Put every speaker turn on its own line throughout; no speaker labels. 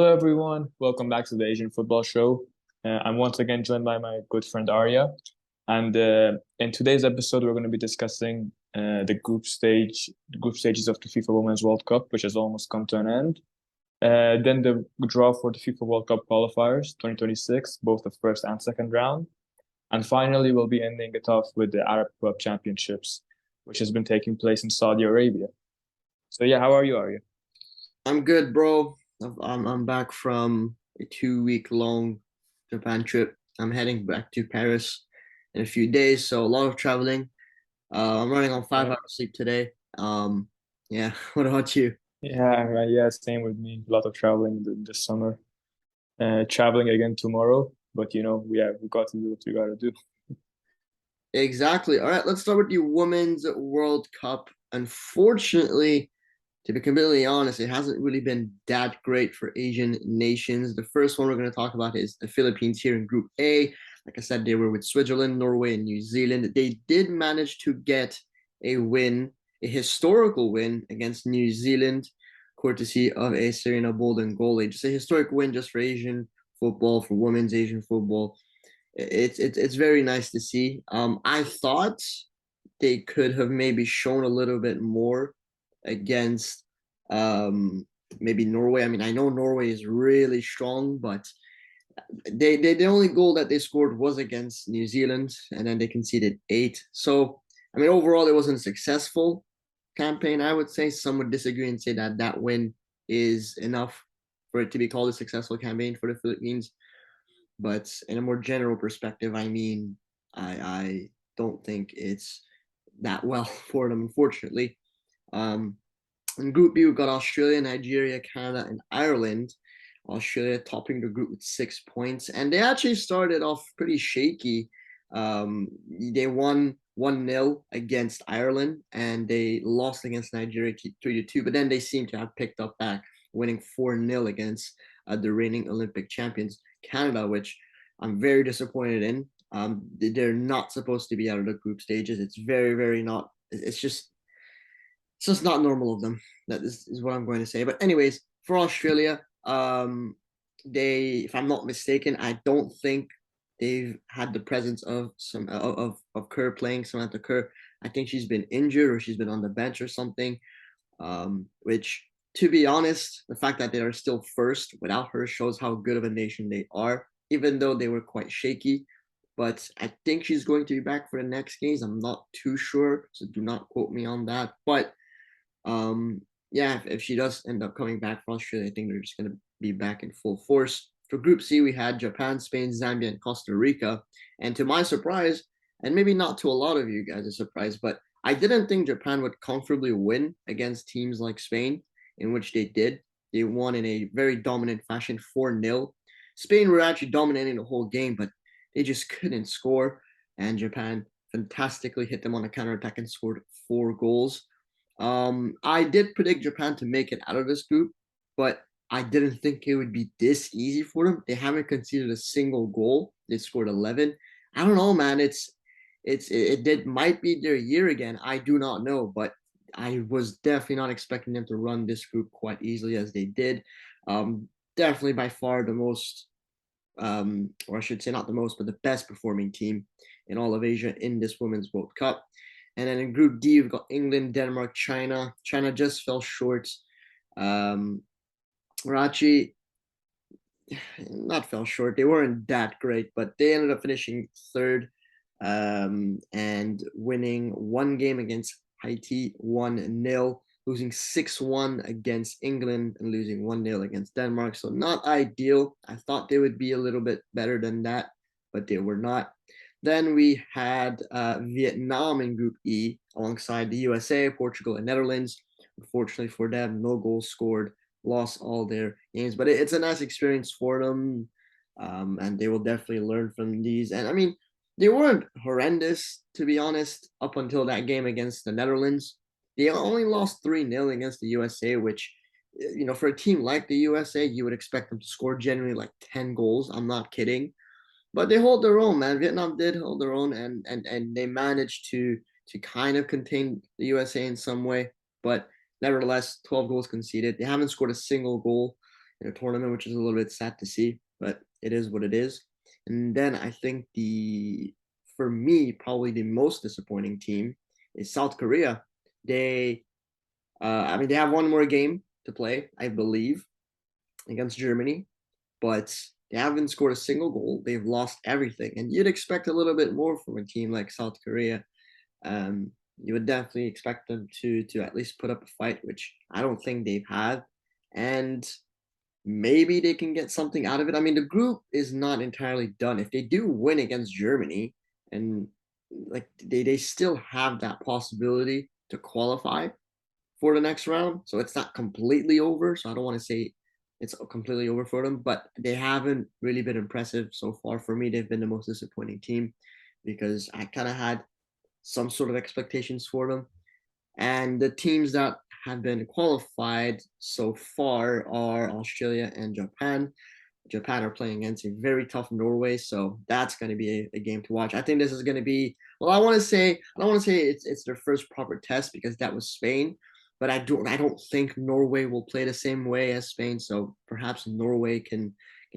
Hello, everyone. Welcome back to the Asian Football Show. I'm once again joined by my good friend Arya. And in today's episode, we're going to be discussing the group stages of the FIFA Women's World Cup, which has almost come to an end. Then the draw for the FIFA World Cup qualifiers 2026, both the first and second round. And finally, we'll be ending it off with the Arab Club Championships, which has been taking place in Saudi Arabia. So yeah, how are you, Arya?
I'm good, bro. I'm back from a 2 week long Japan trip. I'm heading back to Paris in a few days, so a lot of traveling. I'm running on five
Yeah.
hours sleep today. Yeah. What about you?
Yeah, right, yeah, same with me. A lot of traveling this summer. Traveling again tomorrow, but we got to do what we got to do.
Exactly. All right, let's start with the Women's World Cup. Unfortunately, to be completely honest, it hasn't really been that great for Asian nations. The first one we're going to talk about is the Philippines here in Group A. Like I said, they were with Switzerland, Norway, and New Zealand. They did manage to get a win, a historical win against New Zealand, courtesy of a Serena Bolden goal. Just a historic win just for Asian football, for women's Asian football. It's very nice to see. I thought they could have maybe shown a little bit more against maybe Norway. I mean, I know Norway is really strong, but they the only goal that they scored was against New Zealand, and then they conceded eight. So I mean, overall, it wasn't a successful campaign. I would say some would disagree and say that that win is enough for it to be called a successful campaign for the Philippines. But in a more general perspective, I mean, I don't think it's that well for them, unfortunately. Um, in Group B, we've got Australia, Nigeria, Canada, and Ireland. Australia topping the group with 6 points, and they actually started off pretty shaky. They won 1-0 against Ireland, and they lost against Nigeria 3-2. But then they seem to have picked up back, winning 4-0 against the reigning Olympic champions Canada, which I'm very disappointed in. They're not supposed to be out of the group stages. It's very, very not. It's just not normal of them. That is what I'm going to say. But anyways, for Australia, if I'm not mistaken, I don't think they've had the presence of some of Kerr playing Samantha Kerr. I think she's been injured or she's been on the bench or something. Which, to be honest, the fact that they are still first without her shows how good of a nation they are, even though they were quite shaky. But I think she's going to be back for the next games. I'm not too sure, so do not quote me on that. But yeah, if she does end up coming back for Australia, I think they're just going to be back in full force. For Group C, we had Japan, Spain, Zambia, and Costa Rica. And to my surprise, and maybe not to a lot of you guys' surprise, but I didn't think Japan would comfortably win against teams like Spain, in which they did. They won in a very dominant fashion, 4-0. Spain were actually dominating the whole game, but they just couldn't score. And Japan fantastically hit them on a counterattack and scored 4 goals. I did predict Japan to make it out of this group, but I didn't think it would be this easy for them. They haven't conceded a single goal. They scored 11. I don't know, man. It did might be their year again. I do not know, but I was definitely not expecting them to run this group quite easily as they did. Definitely by far the most, or I should say not the most, but the best performing team in all of Asia in this Women's World Cup. And then in Group D, we've got England, Denmark, China. China just fell short. Um, or actually, not fell short. They weren't that great, but they ended up finishing third and winning one game against Haiti 1-0, losing 6-1 against England and losing 1-0 against Denmark. So not ideal. I thought they would be a little bit better than that, but they were not. Then we had Vietnam in Group E alongside the USA, Portugal, and Netherlands. Unfortunately for them, no goals scored, lost all their games, but it's a nice experience for them. And they will definitely learn from these. And I mean, they weren't horrendous, to be honest, up until that game against the Netherlands. They only lost 3-0 against the USA, which, for a team like the USA, you would expect them to score generally like 10 goals. I'm not kidding. But they hold their own, man. Vietnam did hold their own, and they managed to kind of contain the USA in some way. But nevertheless, 12 goals conceded. They haven't scored a single goal in a tournament, which is a little bit sad to see, but it is what it is. And then I think for me, probably the most disappointing team is South Korea. They, I mean, they have one more game to play, I believe, against Germany, but they haven't scored a single goal. They've lost everything, and you'd expect a little bit more from a team like South Korea. Um, you would definitely expect them to at least put up a fight, which I don't think they've had, and maybe they can get something out of it. I mean, the group is not entirely done. If they do win against Germany, and like they still have that possibility to qualify for the next round. So it's not completely over. So I don't want to say it's completely over for them, but they haven't really been impressive so far. For me, they've been the most disappointing team because I kind of had some sort of expectations for them. And the teams that have been qualified so far are Australia and Japan. Japan are playing against a very tough Norway, so that's going to be a game to watch. I think this is going to be well. I don't want to say it's their first proper test because that was Spain, but I don't think Norway will play the same way as Spain. So perhaps Norway can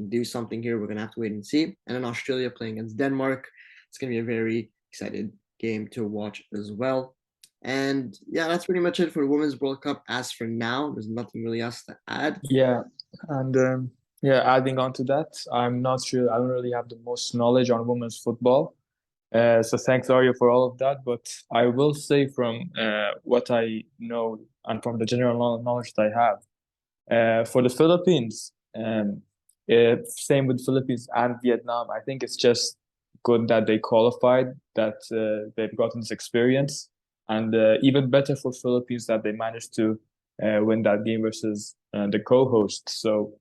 do something here. We're going to have to wait and see. And then Australia playing against Denmark. It's going to be a very excited game to watch as well. And yeah, that's pretty much it for the Women's World Cup. As for now, there's nothing really else to add.
Yeah, and yeah, adding on to that, I'm not sure. I don't really have the most knowledge on women's football. So thanks, Arya, for all of that. But I will say from what I know and from the general knowledge that I have, for the Philippines, same with Philippines and Vietnam. I think it's just good that they qualified, that they've gotten this experience, and even better for Philippines that they managed to win that game versus the co-host. So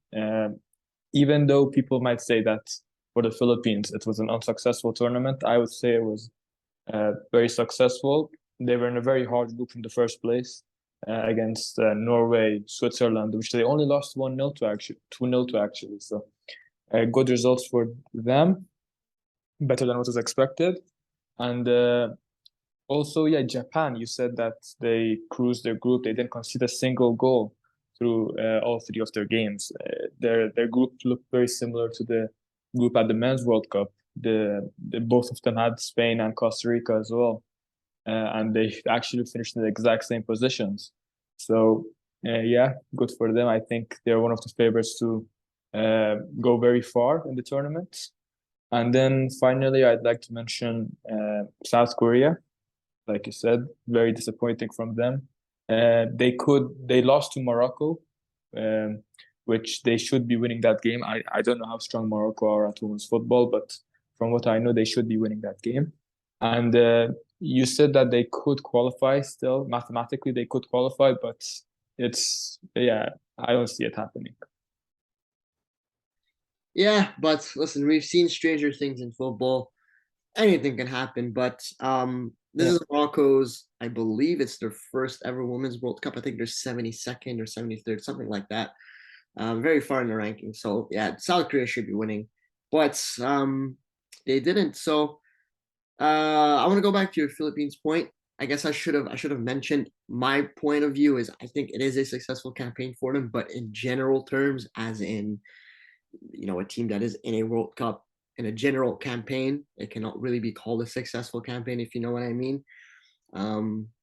even though people might say that for the Philippines it was an unsuccessful tournament, I would say it was very successful. They were in a very hard group in the first place against Norway, Switzerland, which they only lost 1-0 to actually, 2-0 to actually. So good results for them, better than what was expected. And also, yeah, Japan, you said that they cruised their group. They didn't concede a single goal through all three of their games. Their group looked very similar to the group at the Men's World Cup. The both of them had Spain and Costa Rica as well, and they actually finished in the exact same positions. So yeah, good for them. I think they're one of the favorites to go very far in the tournament. And then finally, I'd like to mention South Korea. Like you said, very disappointing from them. They lost to Morocco, um, which they should be winning that game. I don't know how strong Morocco are at women's football, but from what I know, they should be winning that game. And you said that they could qualify still. Mathematically, they could qualify, but yeah, I don't see it happening.
Yeah, but listen, we've seen stranger things in football. Anything can happen, but this
Yeah.
is Morocco's, I believe it's their first ever Women's World Cup. I think they're 72nd or 73rd, something like that. Very far in the ranking. So yeah, South Korea should be winning, but they didn't. So I want to go back to your Philippines point. I guess I should have mentioned my point of view is I think it is a successful campaign for them, but in general terms, as in a team that is in a World Cup in a general campaign, it cannot really be called a successful campaign if you know what I mean.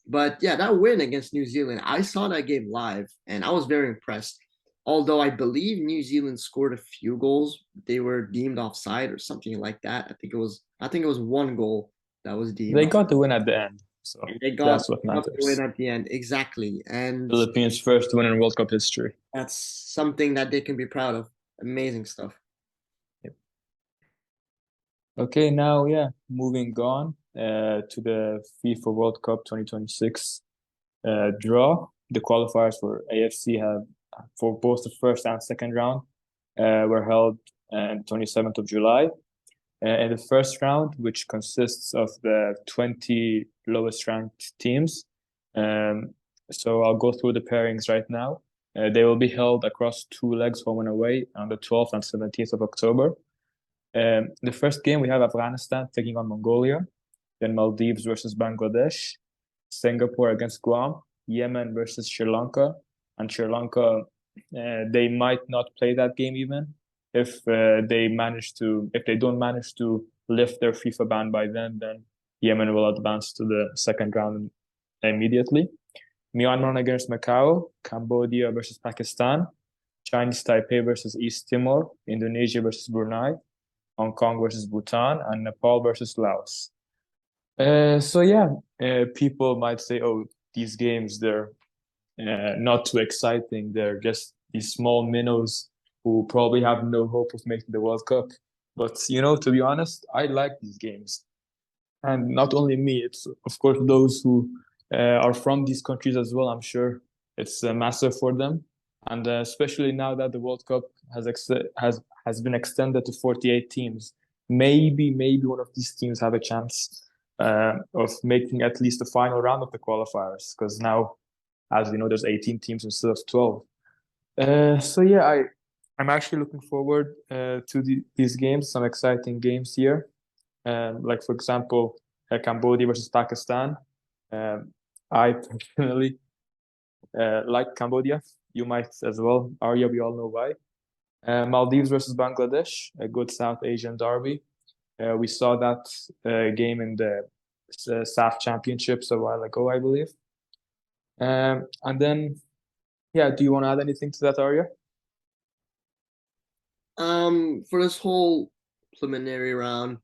But yeah, that win against New Zealand, I saw that game live and I was very impressed. Although I believe New Zealand scored a few goals, they were deemed offside or something like that. I think it was one goal that was deemed
They
off.
got the win at the end, so
And they
that's what
got the win
matters.
at the end. Exactly. And
Philippines' first win in World Cup history.
that's something that they can be proud of. Amazing stuff.
Yep. Okay, now yeah, moving on to the FIFA World Cup 2026 draw. The qualifiers for AFC have for both the first and second round were held on 27th of July. In the first round, which consists of the 20 lowest ranked teams. Um, so I'll go through the pairings right now. They will be held across two legs, home and away, on the 12th and 17th of October. The first game, we have Afghanistan taking on Mongolia, then Maldives versus Bangladesh, Singapore against Guam, Yemen versus Sri Lanka, and Sri Lanka they might not play that game even if if they don't manage to lift their FIFA ban by then Yemen will advance to the second round immediately. Myanmar against Macau, Cambodia versus Pakistan, Chinese Taipei versus East Timor, Indonesia versus Brunei, Hong Kong versus Bhutan, and Nepal versus Laos. So yeah, people might say, "Oh, these games they're not too exciting. They're just these small minnows who probably have no hope of making the World Cup." But to be honest, I like these games, and not only me. It's of course those who are from these countries as well. I'm sure it's massive for them, and especially now that the World Cup has been extended to 48 teams. Maybe one of these teams have a chance of making at least the final round of the qualifiers, because now, as we know, there's 18 teams instead of 12. So yeah, I'm actually looking forward to these games. Some exciting games here. Like for example, Cambodia versus Pakistan. I personally like Cambodia. You might as well. Arya, we all know why. Maldives versus Bangladesh, a good South Asian derby. We saw that game in the SAF Championships a while ago, I believe. And then, yeah, do you want to add anything to that, Arya?
For this whole preliminary round,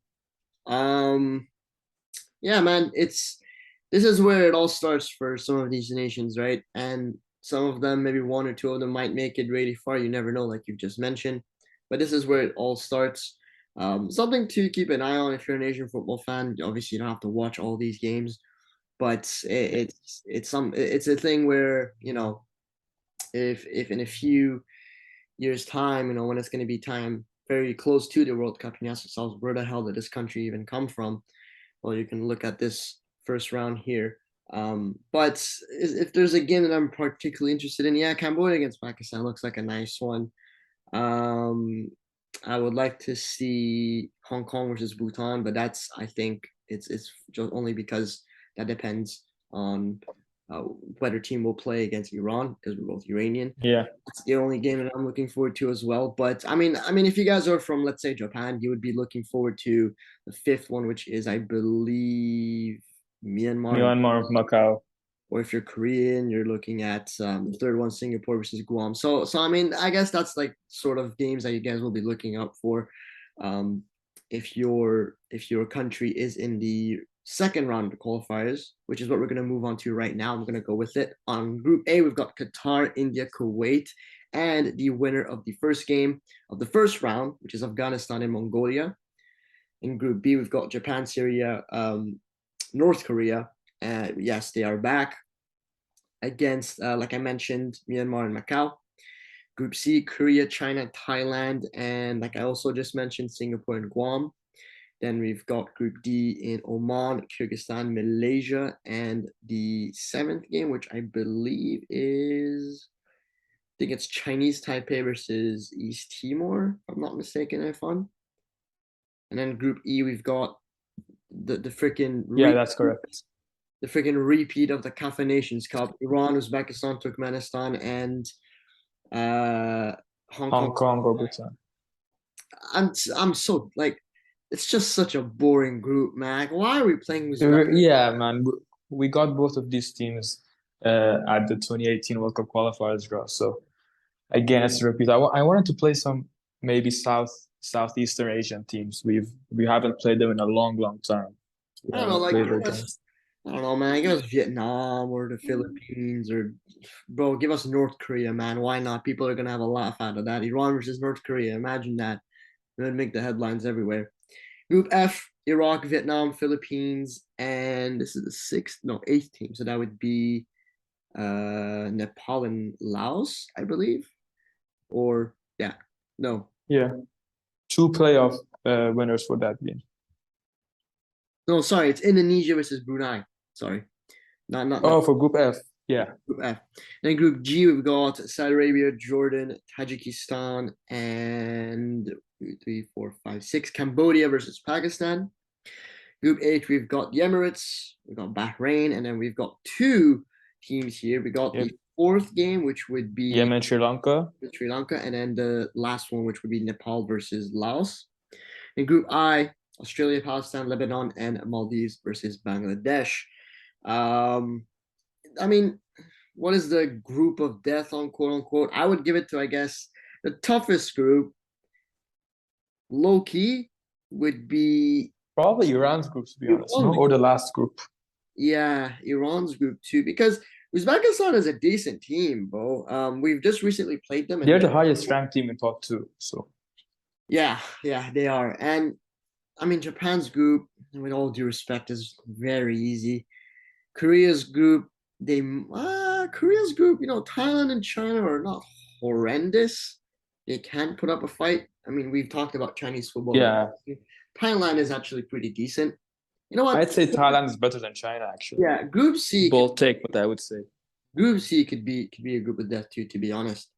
yeah, man, this is where it all starts for some of these nations, right? And some of them, maybe one or two of them, might make it really far. You never know, like you've just mentioned. But this is where it all starts. Something to keep an eye on if you're an Asian football fan. Obviously, you don't have to watch all these games, but it's a thing where if in a few years' time, when it's going to be time very close to the World Cup, and you ask yourselves, where the hell did this country even come from? Well, you can look at this first round here. But if there's a game that I'm particularly interested in, yeah, Cambodia against Pakistan looks like a nice one. Um, I would like to see Hong Kong versus Bhutan, but I think it's just only because that depends on whether team will play against Iran because we're both Iranian.
Yeah.
It's the only game that I'm looking forward to as well. But I mean, if you guys are from, let's say, Japan, you would be looking forward to the fifth one, which is, I believe, Myanmar.
Myanmar, Macau.
Or if you're Korean, you're looking at the third one, Singapore versus Guam. So I mean, I guess that's like sort of games that you guys will be looking up for. Um, if your country is in the second round of the qualifiers, which is what we're going to move on to right now. I'm going to go with it. On Group A, we've got Qatar, India, Kuwait, and the winner of the first game of the first round, which is Afghanistan and Mongolia. In Group B, we've got Japan, Syria, North Korea. Yes, they are back against, like I mentioned, Myanmar and Macau. Group C, Korea, China, Thailand, and like I also just mentioned, Singapore and Guam. Then we've got Group D in Oman, Kyrgyzstan, Malaysia, and the seventh game, which I believe I think it's Chinese Taipei versus East Timor, if I'm not mistaken, Erfan. And then Group E, we've got the freaking
Yeah, that's correct.
The freaking repeat of the CAF Nations Cup: Iran, Uzbekistan, Turkmenistan, and Hong Kong.
Hong Kong or Bhutan.
I'm so like, it's just such a boring group, man. Why are we playing Uzbekistan?
Yeah, man. We got both of these teams at the 2018 World Cup qualifiers draw. So again, it's a repeat. I wanted to play some maybe Southeastern Asian teams. We haven't played them in a long time. We
I don't know,
haven't
like
played
give
again.
us, I don't know, man. Give us Vietnam or the Philippines, or bro, give us North Korea, man. Why not? People are gonna have a laugh out of that. Iran versus North Korea. Imagine that. It would make the headlines everywhere. Group F, Iraq, Vietnam, Philippines, and this is the eighth team. So that would be Nepal and Laos, I believe. Or yeah, no,
Yeah, two playoff winners for that game.
no, sorry, it's Indonesia versus Brunei. Sorry, not
Oh, for Group F. Yeah.
Group F. Then Group G, we've got Saudi Arabia, Jordan, Tajikistan, and 2, 3, 4, 5, 6, Cambodia versus Pakistan. Group H, we've got the Emirates, we've got Bahrain, and then we've got two teams here. We got
Yep.
the fourth game, which would be
Yemen, Sri Lanka.
Sri Lanka, and then the last one, which would be Nepal versus Laos. In Group I, Australia, Palestine, Lebanon, and Maldives versus Bangladesh. Um, I mean, what is the group of death on quote unquote? I would give it to, I guess, the toughest group, low key, would be
Probably Iran's group, to be honest, no?
Iran's
Or the last group.
Yeah, Iran's group too, because Uzbekistan is a decent team, bro. We've just recently played them, and
They're the highest ranked team in top two. So
yeah, they are. And I mean, Japan's group, with all due respect, is very easy. Korea's group, Korea's group, Thailand and China are not horrendous. They can put up a fight. I mean, we've talked about Chinese football.
yeah,
Thailand is actually pretty decent. You know what?
I'd say Thailand is better than China, actually.
Yeah, Group C
Bold take, but I would say.
Group C could be a group of death too, to be honest.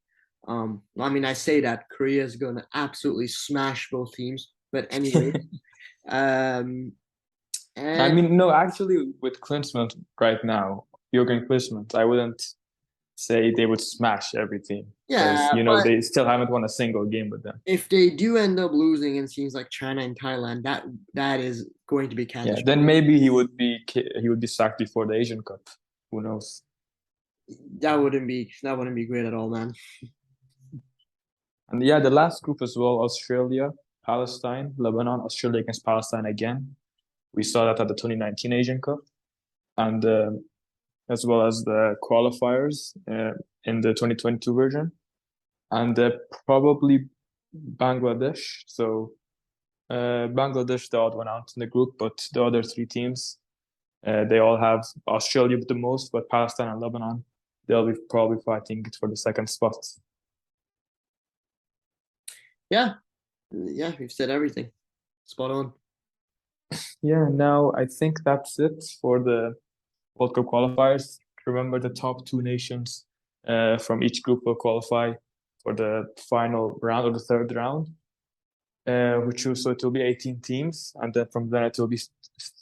I mean, I say that Korea is going to absolutely smash both teams, but anyway, um,
I
and
mean, no, actually, with Klinsmann right now, Jurgen Klinsmann, I wouldn't say they would smash every team because
yeah, but
they still haven't won a single game with them.
if they do end up losing in teams like China and Thailand, that is going to be
Yeah,
catastrophic.
then maybe he would be sacked before the Asian Cup. Who knows?
That wouldn't be great at all, man.
And yeah, the last group as well: Australia, Palestine, Lebanon, Australia against Palestine again. We saw that at the 2019 Asian Cup, and as well as the qualifiers in the 2022 version, and probably Bangladesh. So Bangladesh, the odd one out in the group, but the other three teams, they all have Australia the most, but Palestine and Lebanon, they'll be probably fighting it for the second spot.
Yeah, yeah, we've said everything. Spot on.
Yeah, now I think that's it for the World Cup qualifiers. Remember, the top two nations from each group will qualify for the final round or the third round, so it will be 18 teams, and then from there it will be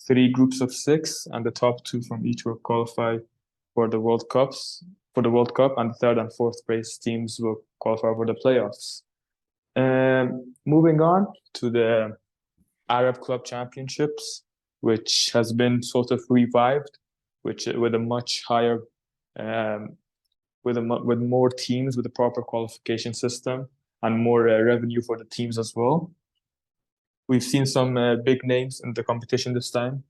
three groups of six, and the top two from each will qualify for the World Cup, and the third and fourth place teams will qualify for the playoffs. Moving on to the Arab Club Championships, which has been sort of revived, which with a much higher, with more teams, with a proper qualification system and more revenue for the teams as well. We've seen some big names in the competition this time,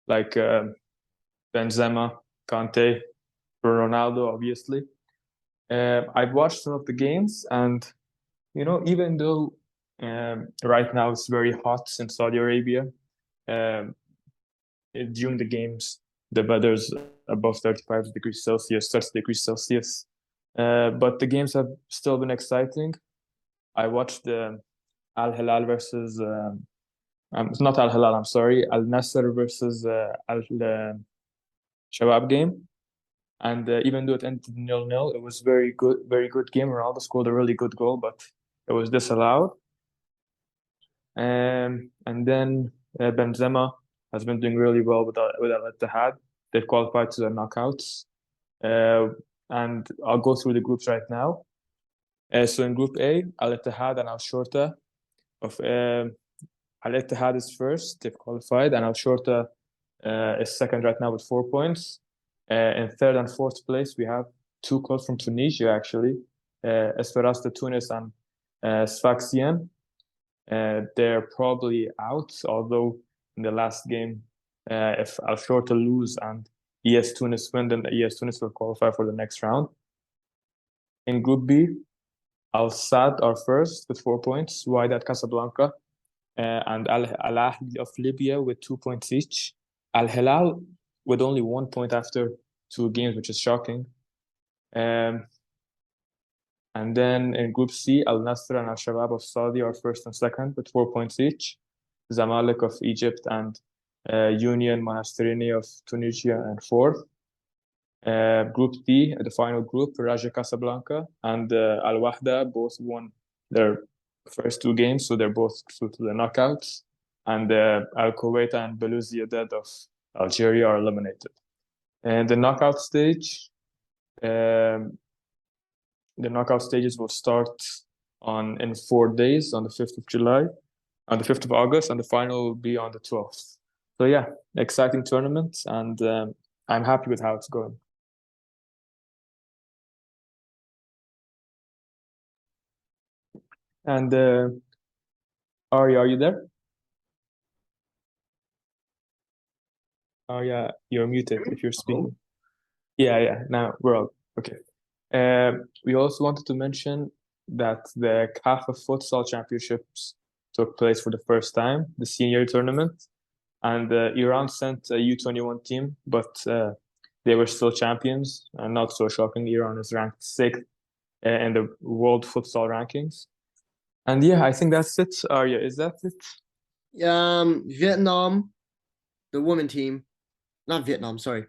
like Benzema, Kante, Ronaldo, obviously. I've watched some of the games, and even though right now it's very hot in Saudi Arabia, during the games the weather's above 35 degrees Celsius, 30 degrees Celsius. But the games have still been exciting. I watched the Al Hilal versus not Al Hilal, I'm sorry, Al Nasser versus Al Shabab game. And even though it ended 0-0, it was very good game. Ronaldo scored a really good goal, but it was disallowed. And then Benzema has been doing really well with Al Ittihad. They've qualified to the knockouts. And I'll go through the groups right now. So in Group A, Al Ittihad and Al Shorta. Al Ittihad is first, they've qualified, and Al Shorta is second right now with 4 points. In third and fourth place, we have two clubs from Tunisia, actually, Esperance de Tunis and Sfaxien. They're probably out, although in the last game, if Al Shorta lose and ES Tunis win, then ES Tunis will qualify for the next round. In Group B, Al Sadd are first with 4 points, Wydad Casablanca, and Al Ahly of Libya with 2 points each. Al Hilal with only 1 point after two games, which is shocking. And then in Group C, Al Nasr and Al Shabab of Saudi are first and second with 4 points each. Zamalek of Egypt and Union Monasterini of Tunisia and fourth. Group D, the final group, Raja Casablanca and Al Wahda both won their first two games, so they're both through to the knockouts. And Al Kuwaita and Belouizdad of Algeria are eliminated. And the knockout stage, Um, the knockout stages will start on in 4 days on the 5th of July, on the 5th of August, and the final will be on the 12th. So yeah, exciting tournament, and I'm happy with how it's going. And Arya, are you there? Arya, you're muted if you're
Oh,
speaking. Yeah, yeah. Now we're all okay. We also wanted to mention that the CAFA Futsal Championships took place for the first time, the senior tournament, and Iran sent a U21 team, but they were still champions, and not so shocking. Iran is ranked sixth in the world futsal rankings. And yeah, I think that's it. Arya, is that it?
Vietnam, the women team, not Vietnam, sorry,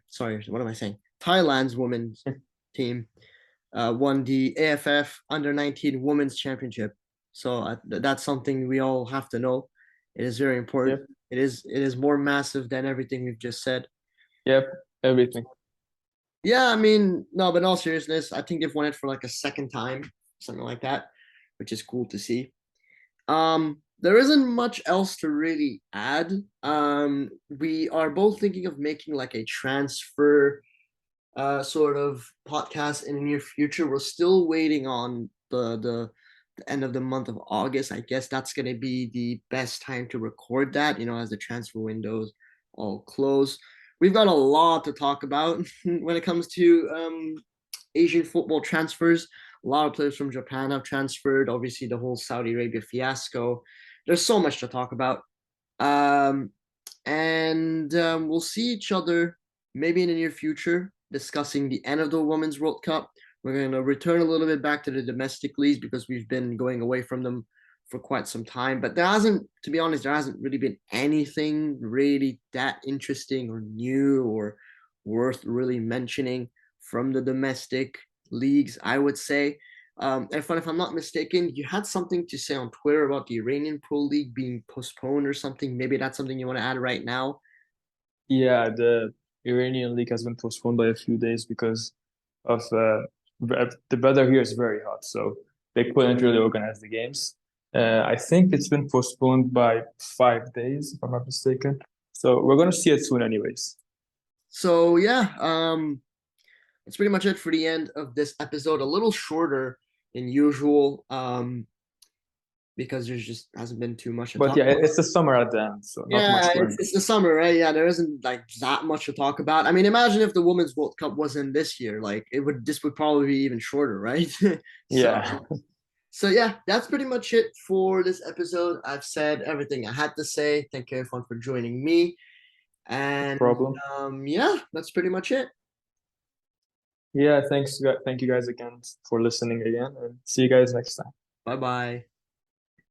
what am I saying? Thailand's women's team won the AFF Under 19 Women's Championship. So that's something we all have to know. It is very important.
Yep,
It is more massive than everything we've just said.
yep, everything.
Yeah, I mean, no, but in all seriousness, I think they've won it for like a second time, something like that, which is cool to see. There isn't much else to really add. We are both thinking of making like a transfer sort of podcast in the near future. We're still waiting on the end of the month of August. I guess that's going to be the best time to record that, as the transfer windows all close. We've got a lot to talk about when it comes to Asian football transfers. A lot of players from Japan have transferred. Obviously, the whole Saudi Arabia fiasco. There's so much to talk about. Um, and we'll see each other maybe in the near future discussing the end of the Women's World Cup. We're going to return a little bit back to the domestic leagues because we've been going away from them for quite some time. But to be honest, there hasn't really been anything really that interesting or new or worth really mentioning from the domestic leagues, I would say. Erfan, if I'm not mistaken, you had something to say on Twitter about the Iranian Pro League being postponed or something. Maybe that's something you want to add right now.
Yeah, the Iranian league has been postponed by a few days because of the weather here is very hot, so they couldn't really organize the games. I think it's been postponed by 5 days, if I'm not mistaken. So we're gonna see it soon, anyways.
So yeah, that's pretty much it for the end of this episode. A little shorter than usual, because there's just hasn't been too much to
But
talk
yeah,
about.
it's the summer at the end, so not
Yeah,
much
it's,
going.
it's the summer, right? Yeah, there isn't like that much to talk about. I mean, imagine if the Women's World Cup wasn't this year. Like this would probably be even shorter, right? so
Yeah,
so yeah, that's pretty much it for this episode. I've said everything I had to say. Thank you everyone for joining me.
no
And
problem.
yeah, that's pretty much it.
Yeah, thank you guys again for listening again, and see you guys next time.
Bye bye.